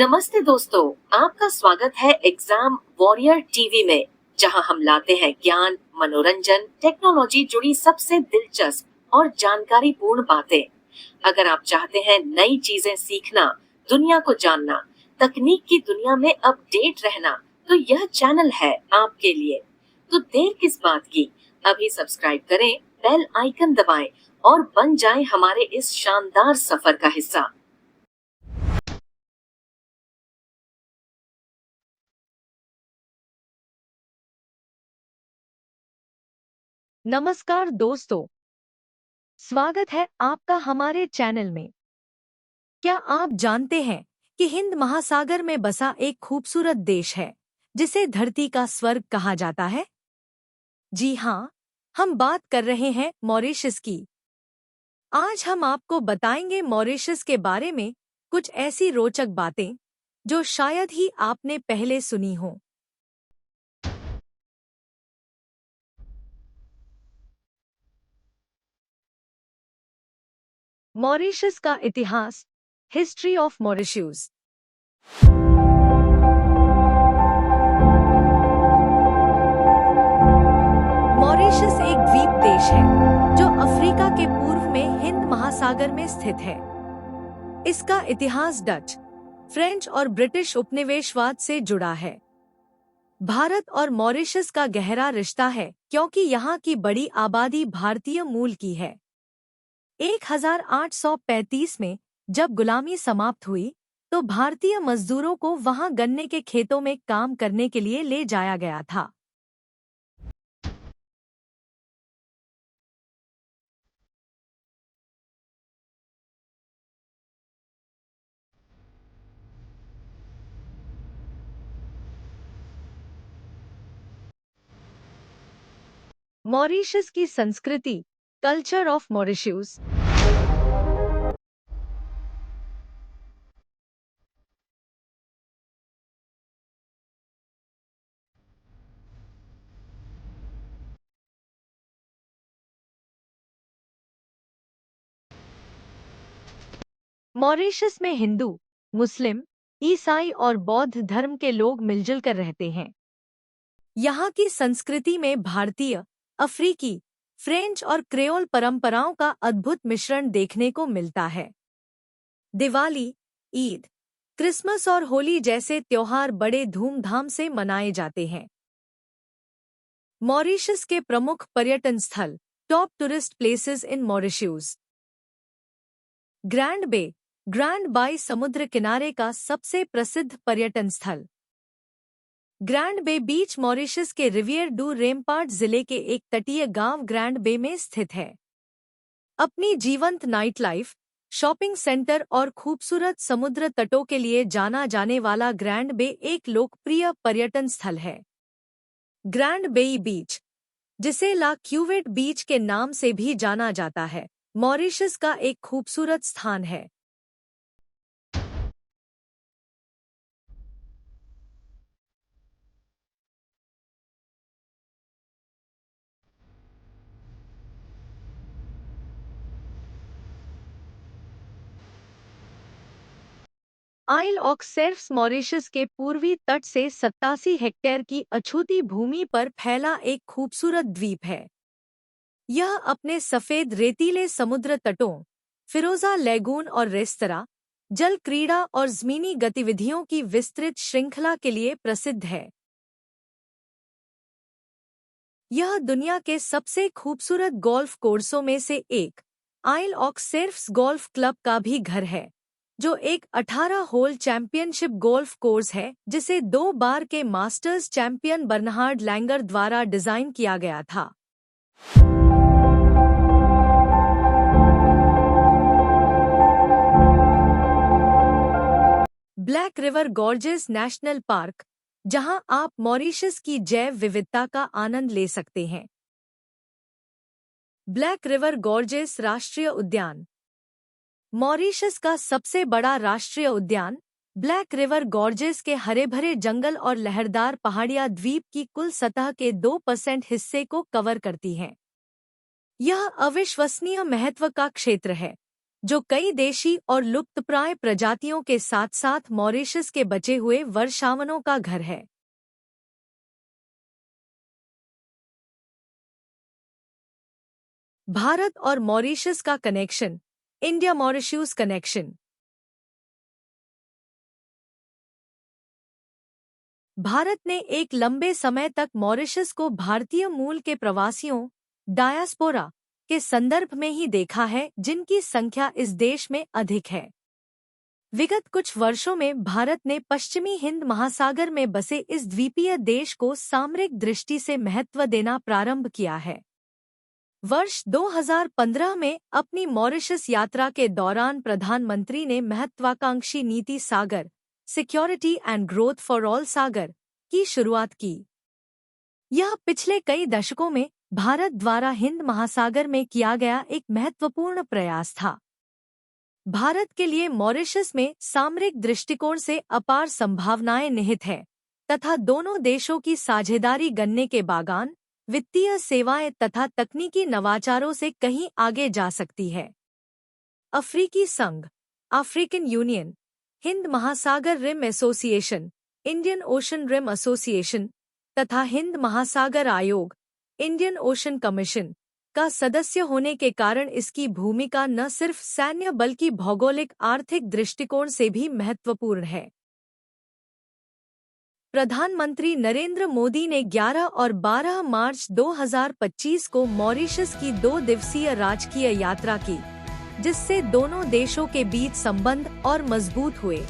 नमस्ते दोस्तों, आपका स्वागत है एग्जाम वॉरियर टीवी में, जहां हम लाते हैं ज्ञान, मनोरंजन, टेक्नोलॉजी जुड़ी सबसे दिलचस्प और जानकारी पूर्ण बातें। अगर आप चाहते हैं नई चीजें सीखना, दुनिया को जानना, तकनीक की दुनिया में अपडेट रहना, तो यह चैनल है आपके लिए। तो देर किस बात की, अभी सब्सक्राइब करें, बेल आइकन दबाएं और बन जाएं हमारे इस शानदार सफर का हिस्सा। नमस्कार दोस्तों, स्वागत है आपका हमारे चैनल में। क्या आप जानते हैं कि हिंद महासागर में बसा एक खूबसूरत देश है जिसे धरती का स्वर्ग कहा जाता है? जी हाँ, हम बात कर रहे हैं मॉरिशस की। आज हम आपको बताएंगे मॉरिशस के बारे में कुछ ऐसी रोचक बातें जो शायद ही आपने पहले सुनी हो। मॉरिशस का इतिहास। History of Mauritius. मॉरिशस एक द्वीप देश है जो अफ्रीका के पूर्व में हिंद महासागर में स्थित है। इसका इतिहास डच, फ्रेंच और ब्रिटिश उपनिवेशवाद से जुड़ा है। भारत और मॉरिशस का गहरा रिश्ता है क्योंकि यहाँ की बड़ी आबादी भारतीय मूल की है। 1835 में जब गुलामी समाप्त हुई तो भारतीय मजदूरों को वहाँ गन्ने के खेतों में काम करने के लिए ले जाया गया था। मॉरिशस की संस्कृति। Culture of Mauritius. मॉरिशस में हिंदू, मुस्लिम, ईसाई और बौद्ध धर्म के लोग मिलजुल कर रहते हैं। यहाँ की संस्कृति में भारतीय, अफ्रीकी, फ्रेंच और क्रेओल परंपराओं का अद्भुत मिश्रण देखने को मिलता है। दिवाली, ईद, क्रिसमस और होली जैसे त्योहार बड़े धूमधाम से मनाए जाते हैं। मॉरिशस के प्रमुख पर्यटन स्थल। Top tourist places in Mauritius. Grand Bay, Grand Baie समुद्र किनारे का सबसे प्रसिद्ध पर्यटन स्थल। ग्रैंड बे बीच मॉरिशस के रिवियर डू रेम्पार्ट जिले के एक तटीय गांव ग्रैंड बे में स्थित है। अपनी जीवंत नाइट लाइफ, शॉपिंग सेंटर और खूबसूरत समुद्र तटों के लिए जाना जाने वाला ग्रैंड बे एक लोकप्रिय पर्यटन स्थल है। ग्रैंड बेई बीच, जिसे ला क्यूवेट बीच के नाम से भी जाना जाता है, मॉरिशस का एक खूबसूरत स्थान है। आइल ऑफ सेल्फ्स मॉरिशस के पूर्वी तट से 87 हेक्टेयर की अछूती भूमि पर फैला एक खूबसूरत द्वीप है। यह अपने सफेद रेतीले समुद्र तटों, फिरोजा लैगून और रेस्तरा, जल क्रीड़ा और ज़मीनी गतिविधियों की विस्तृत श्रृंखला के लिए प्रसिद्ध है। यह दुनिया के सबसे खूबसूरत गोल्फ कोर्सों में से एक, आइल ऑफ सेल्फ्स गोल्फ क्लब का भी घर है, जो एक 18 होल चैंपियनशिप गोल्फ कोर्स है जिसे 2 बार के मास्टर्स चैंपियन बर्नहार्ड लैंगर द्वारा डिजाइन किया गया था। Black river gorges national park, जहां आप मॉरिशस की जैव विविधता का आनंद ले सकते हैं। ब्लैक रिवर गॉर्जेस राष्ट्रीय उद्यान, मॉरिशस का सबसे बड़ा राष्ट्रीय उद्यान, ब्लैक रिवर गॉर्जेस के हरे-भरे जंगल और लहरदार पहाड़ियां द्वीप की कुल सतह के 2% हिस्से को कवर करती हैं। यह अविश्वसनीय महत्व का क्षेत्र है, जो कई देशी और लुप्तप्राय प्रजातियों के साथ साथ मॉरिशस के बचे हुए वर्षावनों का घर है। भारत और मॉरिशस का connection, India Mauritius connection. Bharat ने एक लंबे समय तक मॉरिशस को भारतीय मूल के प्रवासियों, डायस्पोरा, के संदर्भ में ही देखा है, जिनकी संख्या इस देश में अधिक है। विगत कुछ वर्षों में भारत ने पश्चिमी हिंद महासागर में बसे इस द्वीपीय देश को सामरिक दृष्टि से महत्व देना प्रारंभ किया है। वर्ष 2015 में अपनी मॉरिशस यात्रा के दौरान प्रधानमंत्री ने महत्वाकांक्षी नीति Sagar, security and growth for all Sagar, की शुरुआत की। यह पिछले कई दशकों में भारत द्वारा हिंद महासागर में किया गया एक महत्वपूर्ण प्रयास था। भारत के लिए मॉरिशस में सामरिक दृष्टिकोण से अपार संभावनाएं निहित है तथा दोनों देशों की साझेदारी गन्ने के बागान, वित्तीय सेवाएं तथा तकनीकी नवाचारों से कहीं आगे जा सकती है। अफ्रीकी संघ, अफ्रीकन यूनियन, हिंद महासागर Rim Association, Indian Ocean Rim Association तथा हिंद महासागर आयोग, इंडियन ओशन कमीशन, का सदस्य होने के कारण इसकी भूमिका न सिर्फ सैन्य बल्कि भौगोलिक आर्थिक दृष्टिकोण से भी महत्वपूर्ण है। प्रधानमंत्री नरेंद्र मोदी ने 11 और 12 मार्च 2025 को मॉरिशस की 2 दिवसीय राजकीय यात्रा की, जिससे दोनों देशों के बीच संबंध और मजबूत हुए।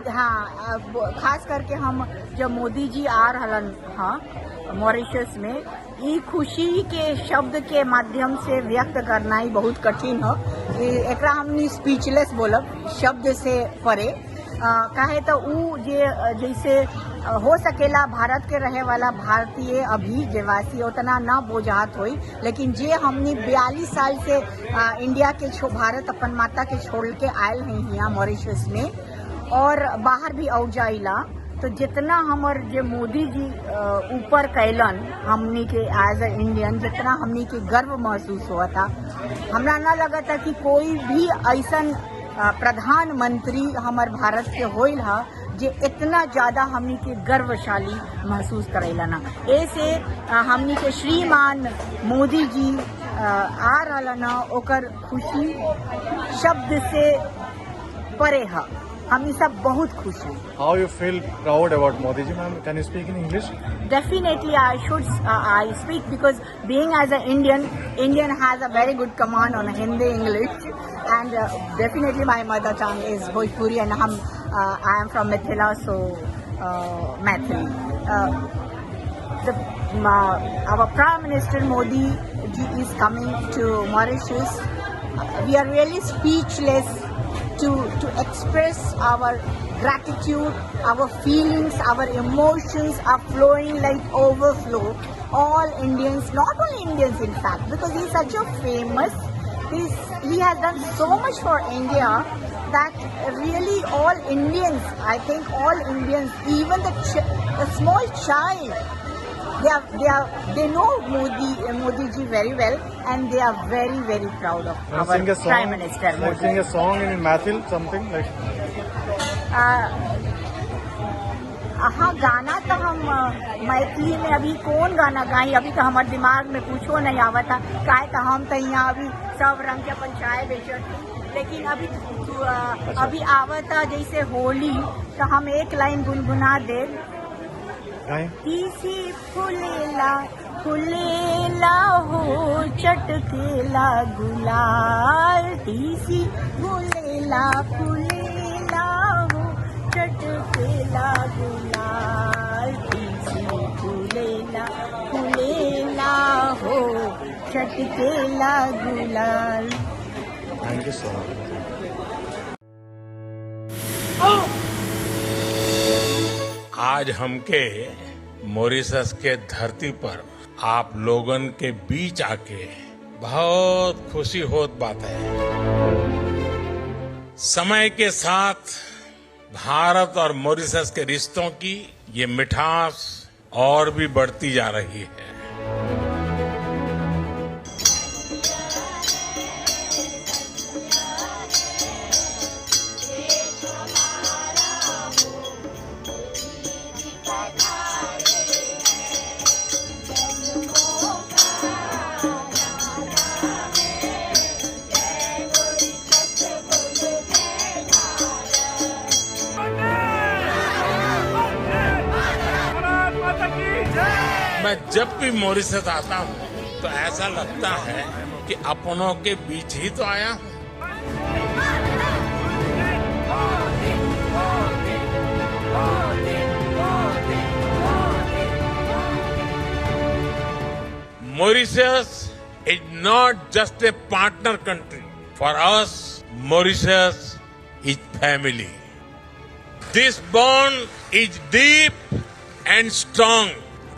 हाँ, खास करके हम जब मोदी जी आ रहलन हाँ मॉरिशस में, ई खुशी के शब्द के माध्यम से व्यक्त करना ही बहुत कठिन हो। एकरा हमनी स्पीचलेस बोलब, शब्द से परे। काहे तो ऊ जैसे हो सकेला भारत के रहे वाला भारतीय अभी जेवासी उतना न बोझात होई, लेकिन जे हमनी 42 साल से इंडिया के भारत अपन माता के छोड़ के आयल हैं यहाँ मॉरिशस में और बाहर भी आउ जाइला, तो जितना हमार जो मोदी जी ऊपर कैलन हमनी के एज ए इंडियन, जितना हमनी के गर्व महसूस हुआ था। हमरा ना लगा था कि कोई भी ऐसा प्रधानमंत्री हमार भारत के होइल हा जे इतना ज्यादा हमनी के गर्वशाली महसूस करेला ना। ऐसे हमनी के श्रीमान मोदी जी आ रहला ना, ओकर खुशी शब्द से परे है। हम सब बहुत खुश हैं। How you feel proud about Modi ji, ma'am? Can you speak in English? Definitely, I speak because being as an Indian has a very good command on Hindi, English, and definitely my mother tongue is Bhojpuri, and I am from Mithila, so Maithili. Our Prime Minister Modi ji is coming to Mauritius. We are really speechless to express our gratitude, our feelings, our emotions are flowing like overflow. All Indians, not only Indians in fact, because he is such a famous, he has done so much for India that really all Indians, I think all Indians, even the small child, they know Modi ji very well, and they are very, very proud of our Prime Minister. Can you sing a song in Maithil, something like? हाँ, गाना तो हम मैथिली में अभी कौन गाना गाई, अभी तो हमारे दिमाग में कुछो नहीं आवा था। काहे तो हम तो यहाँ अभी सब रंग के पंचायत बेचत, लेकिन अभी आवता जैसे होली, तो हम एक लाइन गुनगुना दे। तीसी फुलेला फुलेला हो चटकेला गुलाल, तीसी फुलेला फुलेला हो चटकेला गुलाल, तीसी फुलेला फुलेला हो चटकेला गुलाल। Thank you so much. आज हमके मॉरिशस के धरती पर आप लोगन के बीच आके बहुत खुशी होत बात है। समय के साथ भारत और मॉरिशस के रिश्तों की ये मिठास और भी बढ़ती जा रही है। मैं जब भी मॉरिशस आता हूँ तो ऐसा लगता है कि अपनों के बीच ही तो आया हूँ। Mauritius is not just a partner country. For us, Mauritius is family. This bond is deep and strong,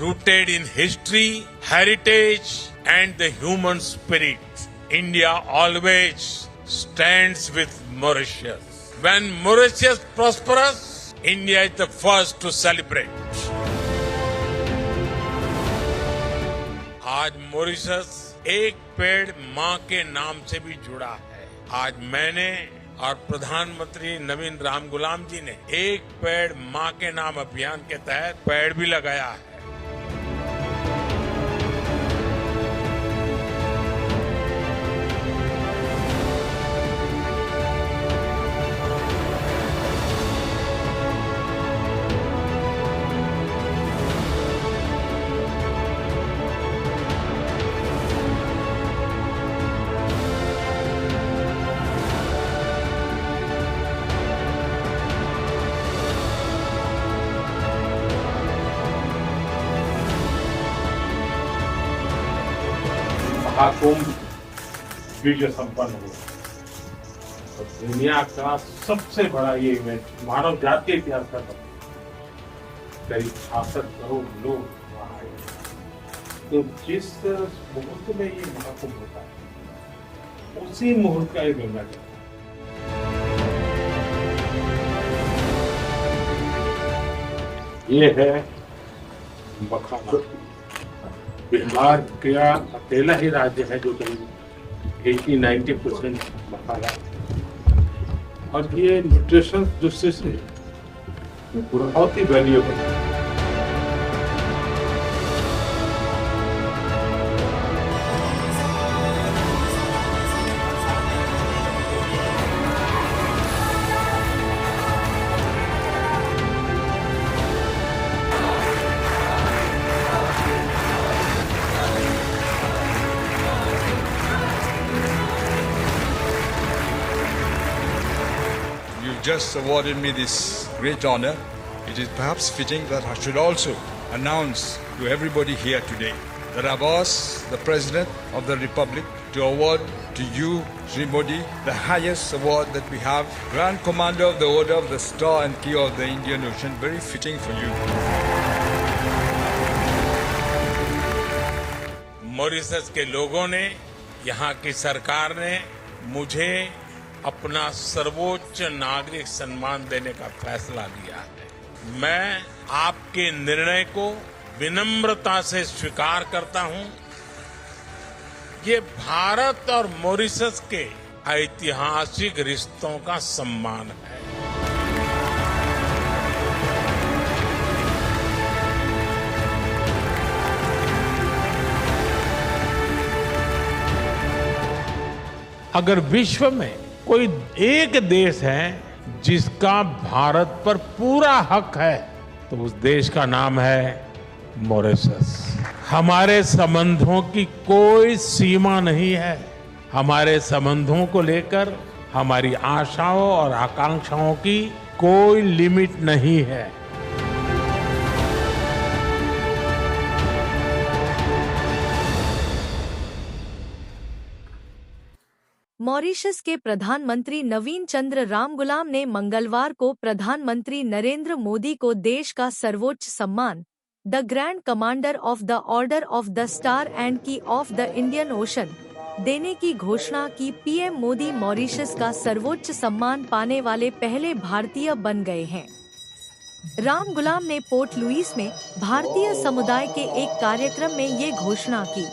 rooted in history, heritage, and the human spirit. India always stands with Mauritius. When Mauritius prospers, India is the first to celebrate. आज Mauritius एक पेड़ माँ के नाम से भी जुड़ा है। आज मैंने और प्रधानमंत्री नवीन राम गुलाम जी ने एक पेड़ माँ के नाम अभियान के तहत पेड़ भी लगाया है। महाकुंभ विजय संपन्न हुआ और दुनिया का सबसे बड़ा ये इवेंट मानव जाति के इतिहास का करीब 66 करोड़ लोग वहां आए। तो जिस मुहूर्त में ये महाकुंभ होता है उसी मुहूर्त का ये गंगा जल ये है मखाना। बिहार का अकेला ही राज्य है जो करीब 80-90% मखाना और ये न्यूट्रिशन दृष्टि से बहुत ही वैल्यूएबल है। Just awarded me this great honor. It is perhaps fitting that I should also announce to everybody here today that I've asked the President of the Republic to award to you, Sri Modi, the highest award that we have, Grand Commander of the Order of the Star and Key of the Indian Ocean, very fitting for you. Mauritius के लोगों ने, यहाँ की सरकार ने मुझे अपना सर्वोच्च नागरिक सम्मान देने का फैसला लिया है। मैं आपके निर्णय को विनम्रता से स्वीकार करता हूं। ये भारत और मॉरिशस के ऐतिहासिक रिश्तों का सम्मान है। अगर विश्व में कोई एक देश है जिसका भारत पर पूरा हक है तो उस देश का नाम है मॉरिशस। हमारे संबंधों की कोई सीमा नहीं है। हमारे संबंधों को लेकर हमारी आशाओं और आकांक्षाओं की कोई लिमिट नहीं है। मॉरिशस के प्रधानमंत्री नवीन चंद्र रामगुलाम ने मंगलवार को प्रधानमंत्री नरेंद्र मोदी को देश का सर्वोच्च सम्मान the grand commander of the order of the star and की ऑफ द इंडियन ओशन देने की घोषणा की। पीएम मोदी मॉरिशस का सर्वोच्च सम्मान पाने वाले पहले भारतीय बन गए हैं। राम गुलाम ने पोर्ट लुइस में भारतीय समुदाय के एक कार्यक्रम में ये घोषणा की।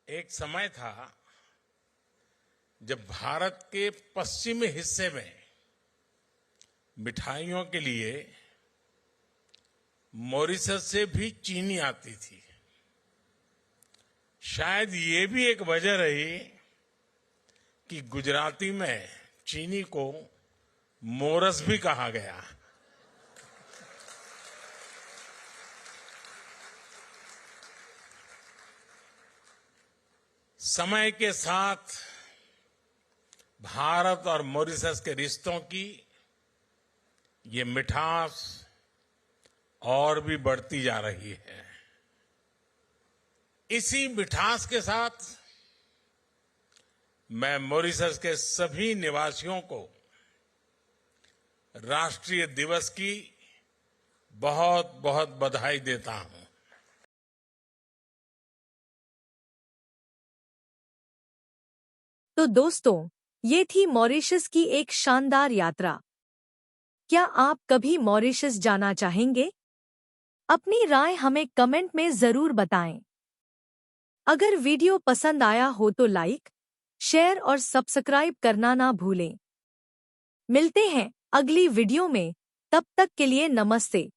एक समय था जब भारत के पश्चिमी हिस्से में मिठाइयों के लिए मॉरिशस से भी चीनी आती थी। शायद ये भी एक वजह रही कि गुजराती में चीनी को मोरस भी कहा गया। समय के साथ भारत और मॉरिशस के रिश्तों की ये मिठास और भी बढ़ती जा रही है। इसी मिठास के साथ मैं मॉरिशस के सभी निवासियों को राष्ट्रीय दिवस की बहुत बहुत बधाई देता हूं। तो दोस्तों, ये थी मॉरिशस की एक शानदार यात्रा। क्या आप कभी मॉरिशस जाना चाहेंगे? अपनी राय हमें कमेंट में जरूर बताएं। अगर वीडियो पसंद आया हो तो लाइक, शेयर और सब्सक्राइब करना ना भूलें। मिलते हैं अगली वीडियो में, तब तक के लिए नमस्ते।